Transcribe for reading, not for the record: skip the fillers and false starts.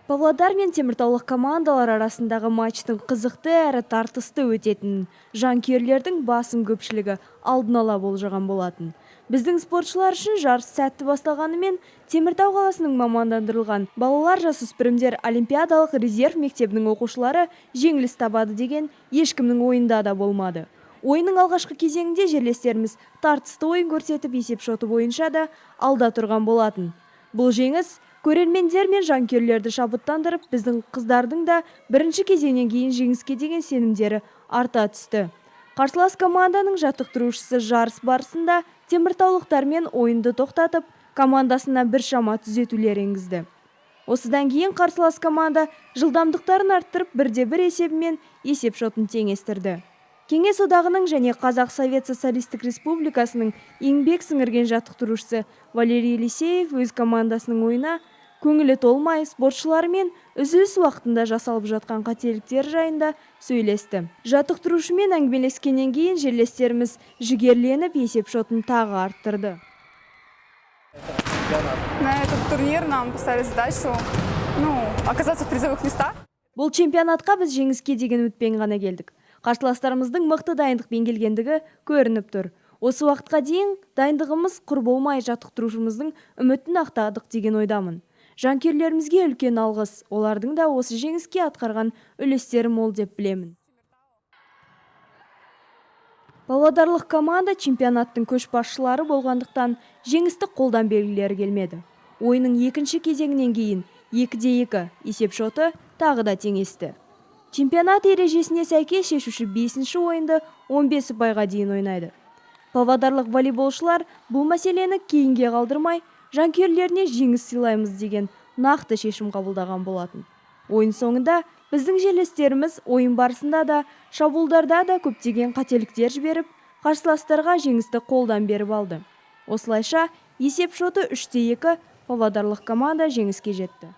Павлодар мен Теміртаулық командалар арасындағы матчтың қызықты әрі тартысты өтетінін жанкүйерлердің басым көпшілігі алдын ала болжаған болатын. Біздің спортшылар үшін жарыс сәтті басталғанымен Теміртау қаласының мамандандырылған балалар жасөспірімдер олимпиадалық резерв мектебінің оқушылары жеңіліс табады деген ешкімнің ойында да болмады. Ойынның алғашқы кезеңінде жерлестеріміз тартысты ойын көрсетіп, есепшоты бойынша да алда тұрған болатын. Бұл жеңіс көрермендер мен жанкүйерлерді шабыттандырып, біздің қыздардың да бірінші кезеңнен кейін жеңіске деген сенімдері арта түсті. Қарсылас команданың жаттықтырушысы жарыс барысында теміртаулықтармен ойынды тоқтатып, командасына біршама түзетулер енгізді. Осыдан кейін қарсылас команда жылдамдықтарын арттырып, 1-1 есебімен есепшотын теңестірді. Кеңес одағының және Қазақ Совет Социалистік Республикасының еңбек сіңірген жаттықтырушысы Валерий Елисеев өз командасының ойына көңілі толмай, спортшылармен үзіліс уақытында жасалып жатқан қателіктер жайында сөйлесті. Жаттықтырушымен әңгімелескеннен кейін жерлестеріміз жігерленіп, есепшотын тағы арттырды. На этот турнир нам поставили задачу оказаться в призовых местах. Бұл чемпионатқа біз жеңіске деген үмітпен ғана келдік. Қарсыластарымыздың мықты дайындықпен келгендігі көрініп тұр. Осы уақытқа дейін дайындығымыз құр болмай, жаттықтырушымыздың үмітін ақтадық деген ойдамын. Жанкүйерлерімізге үлкен алғыс, олардың да осы жеңіске атқарған үлестері мол деп білемін. Павлодарлық команда чемпионаттың көшбасшылары болғандықтан жеңісті қолдан белгілері келмеді. Ойынның екінші кезеңінен кейін 2-2 есепшоты тағы да теңесті. Чемпионат ережесіне сәйкес шешуші 5-ші ойынды 15 ұпайға дейін ойнайды. Павлодарлық волейболшылар бұл мәселені кейінге қалдырмай, жанкүйерлеріне жеңіс сыйлаймыз деген нақты шешім қабылдаған болатын. Ойын соңында біздің жерлестеріміз ойын барысында да, шабуылдарда да көптеген қателіктер жіберіп, қарсыластарға жеңісті қолдан беріп алды. Осылайша есепшоты 3-2 павлодарлық команда жеңіске жетті.